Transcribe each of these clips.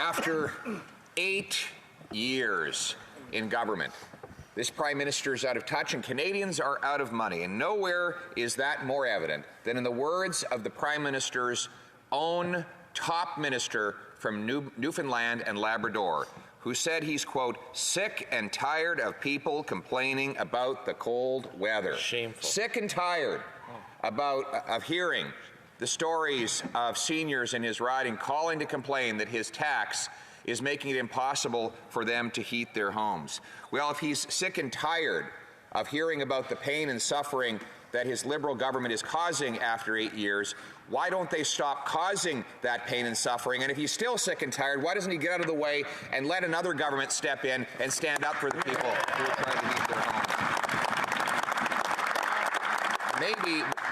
After 8 years in government, this Prime Minister is out of touch and Canadians are out of money. And nowhere is that more evident than in the words of the Prime Minister's own top minister from Newfoundland and Labrador, who said he's, quote, sick and tired of people complaining about the cold weather. Shameful. Sick and tired of hearing the stories of seniors in his riding calling to complain that his tax is making it impossible for them to heat their homes. Well, if he's sick and tired of hearing about the pain and suffering that his Liberal government is causing after 8 years, why don't they stop causing that pain and suffering? And if he's still sick and tired, why doesn't he get out of the way and let another government step in and stand up for the people who are trying to heat their homes?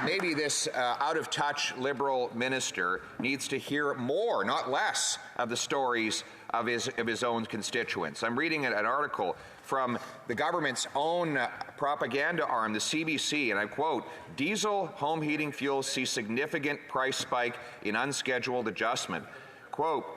Maybe this out-of-touch Liberal minister needs to hear more, not less, of the stories of his own constituents. I'm reading an article from the government's own propaganda arm, the CBC, and I quote, diesel home heating fuels see significant price spike in unscheduled adjustment. Quote,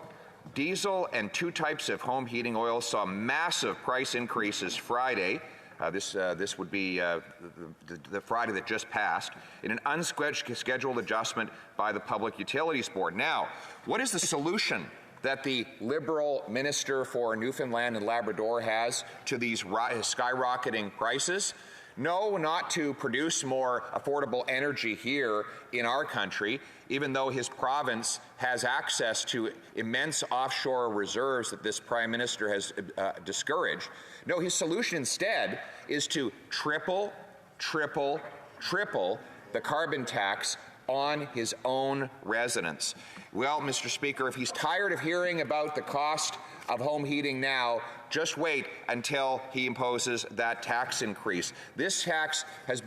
diesel and 2 types of home heating oil saw massive price increases Friday. This would be the Friday that just passed, in an unscheduled adjustment by the Public Utilities Board. Now, what is the solution that the Liberal Minister for Newfoundland and Labrador has to these skyrocketing prices? No, not to produce more affordable energy here in our country, even though his province has access to immense offshore reserves that this Prime Minister has discouraged. No, his solution instead is to triple the carbon tax on his own residents. Well, Mr. Speaker, if he's tired of hearing about the cost of home heating now, just wait until he imposes that tax increase. This tax is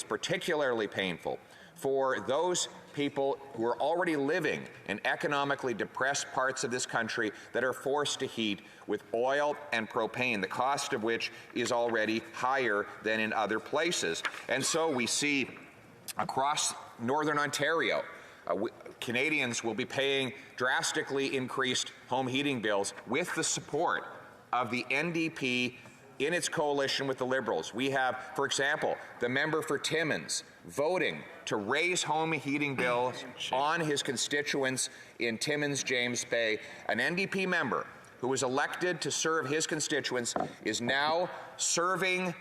particularly painful for those people who are already living in economically depressed parts of this country that are forced to heat with oil and propane, the cost of which is already higher than in other places. And so we see across Northern Ontario, Canadians will be paying drastically increased home heating bills with the support of the NDP in its coalition with the Liberals. We have, for example, the member for Timmins voting to raise home heating bills on his constituents in Timmins, James Bay. An NDP member who was elected to serve his constituents is now serving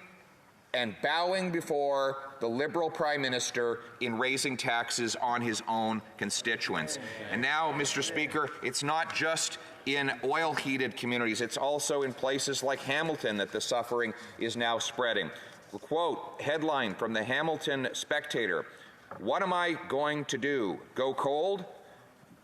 and bowing before the Liberal Prime Minister in raising taxes on his own constituents. And now, Mr. Speaker, it's not just in oil-heated communities, it's also in places like Hamilton that the suffering is now spreading. Quote, headline from the Hamilton Spectator, what am I going to do? Go cold?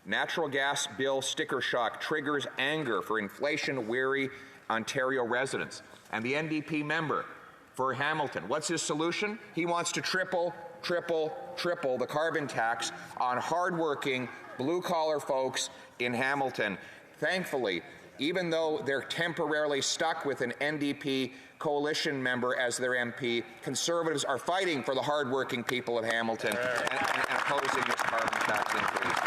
Natural gas bill sticker shock triggers anger for inflation-weary Ontario residents. And the NDP member for Hamilton, what's his solution? He wants to triple the carbon tax on hardworking, blue-collar folks in Hamilton. Thankfully, even though they're temporarily stuck with an NDP coalition member as their MP, Conservatives are fighting for the hardworking people of Hamilton and opposing this carbon tax increase.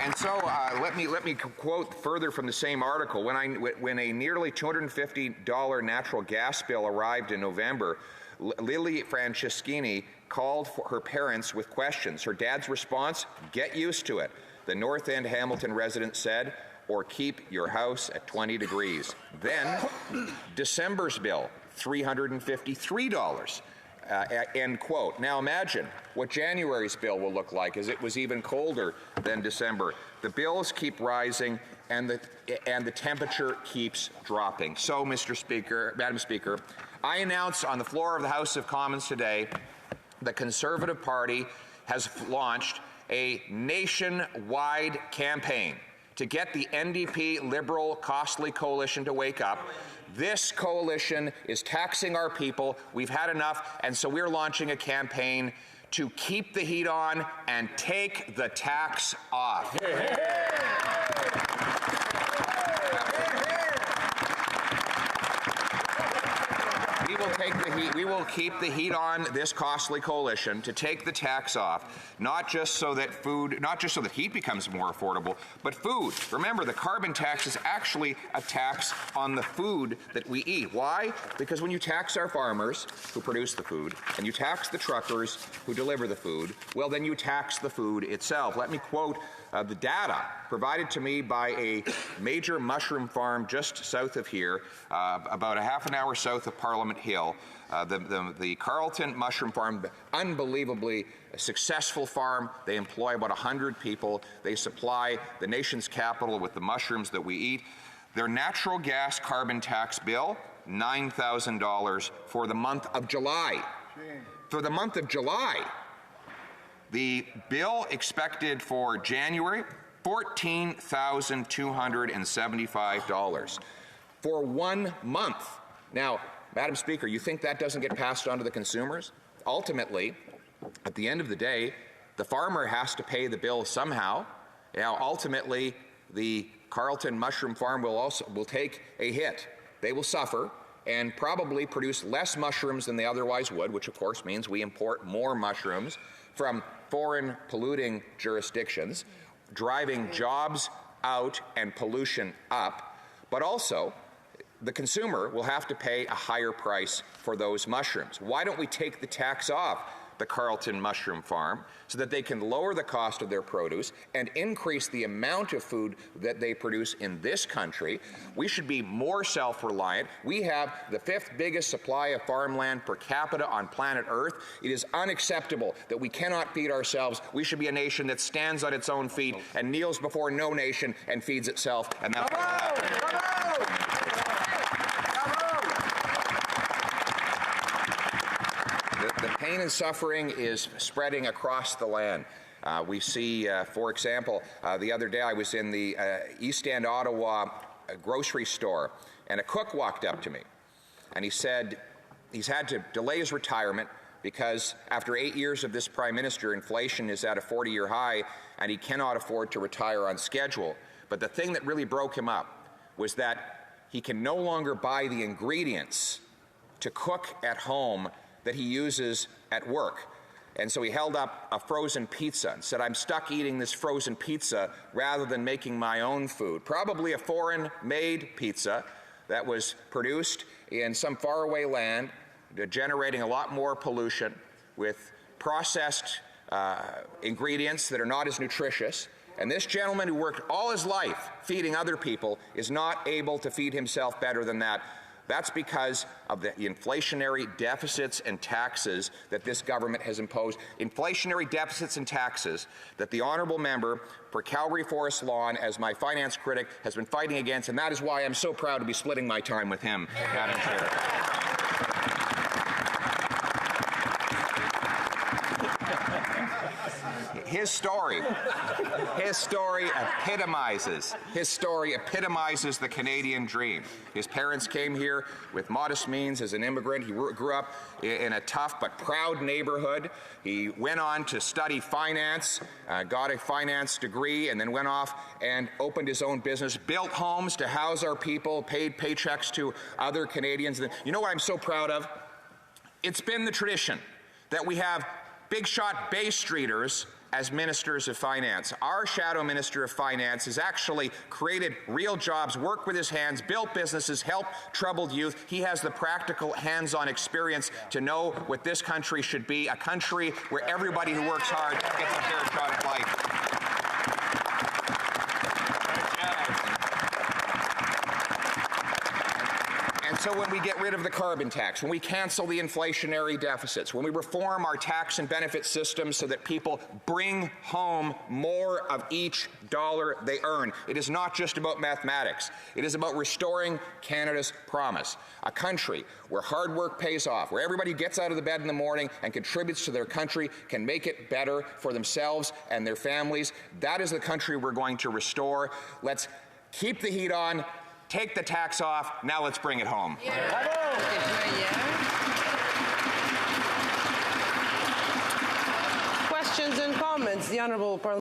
And so let me quote further from the same article. When a nearly $250 natural gas bill arrived in November, Lily Franceschini called for her parents with questions. Her dad's response, get used to it. The North End Hamilton resident said, or keep your house at 20 degrees. Then, December's bill, $353. End quote. Now imagine what January's bill will look like, as it was even colder than December. The bills keep rising and the temperature keeps dropping. So, Mr. Speaker, Madam Speaker, I announce on the floor of the House of Commons today the Conservative Party has launched a nationwide campaign to get the NDP Liberal costly coalition to wake up. This coalition is taxing our people. We've had enough, and so we're launching a campaign to keep the heat on and take the tax off. We will keep the heat on this costly coalition to take the tax off, not just so that heat becomes more affordable, but food. Remember, the carbon tax is actually a tax on the food that we eat. Why? Because when you tax our farmers who produce the food, and you tax the truckers who deliver the food, well, then you tax the food itself. Let me quote the data provided to me by a major mushroom farm just south of here, about a half an hour south of Parliament Hill. The Carleton Mushroom Farm, unbelievably successful farm. They employ about 100 people. They supply the nation's capital with the mushrooms that we eat. Their natural gas carbon tax bill, $9,000 for the month of July. For the month of July. The bill expected for January, $14,275 for 1 month. Now, Madam Speaker, you think that doesn't get passed on to the consumers? Ultimately, at the end of the day, the farmer has to pay the bill somehow. Now, ultimately, the Carleton Mushroom Farm will take a hit. They will suffer and probably produce less mushrooms than they otherwise would, which of course means we import more mushrooms from foreign polluting jurisdictions, driving jobs out and pollution up, but also the consumer will have to pay a higher price for those mushrooms. Why don't we take the tax off the Carleton Mushroom Farm so that they can lower the cost of their produce and increase the amount of food that they produce in this country? We should be more self-reliant. We have the 5th biggest supply of farmland per capita on planet Earth. It is unacceptable that we cannot feed ourselves. We should be a nation that stands on its own feet and kneels before no nation and feeds itself. And that's The pain and suffering is spreading across the land. We see, for example, the other day I was in the East End, Ottawa grocery store, and a cook walked up to me, and he said he's had to delay his retirement because after 8 years of this Prime Minister, inflation is at a 40-year high, and he cannot afford to retire on schedule. But the thing that really broke him up was that he can no longer buy the ingredients to cook at home that he uses at work. And so he held up a frozen pizza and said, I'm stuck eating this frozen pizza rather than making my own food. Probably a foreign-made pizza that was produced in some faraway land, generating a lot more pollution with processed ingredients that are not as nutritious. And this gentleman who worked all his life feeding other people is not able to feed himself better than that. That's because of the inflationary deficits and taxes that this government has imposed. Inflationary deficits and taxes that the honourable member for Calgary Forest Lawn, as my finance critic, has been fighting against, and that is why I'm so proud to be splitting my time with him, Madam Chair. His story epitomizes the Canadian dream. His parents came here with modest means as an immigrant. He grew up in a tough but proud neighborhood. He went on to study finance, got a finance degree, and then went off and opened his own business, built homes to house our people, paid paychecks to other Canadians. You know what I'm so proud of? It's been the tradition that we have big shot Bay Streeters as ministers of finance. Our shadow minister of finance has actually created real jobs, worked with his hands, built businesses, helped troubled youth. He has the practical hands-on experience to know what this country should be, a country where everybody who works hard gets a fair shot at life. So when we get rid of the carbon tax, when we cancel the inflationary deficits, when we reform our tax and benefit systems so that people bring home more of each dollar they earn, it is not just about mathematics. It is about restoring Canada's promise, a country where hard work pays off, where everybody gets out of the bed in the morning and contributes to their country, can make it better for themselves and their families. That is the country we're going to restore. Let's keep the heat on. Take the tax off. Now let's bring it home. Questions and comments. The Honourable Parliament.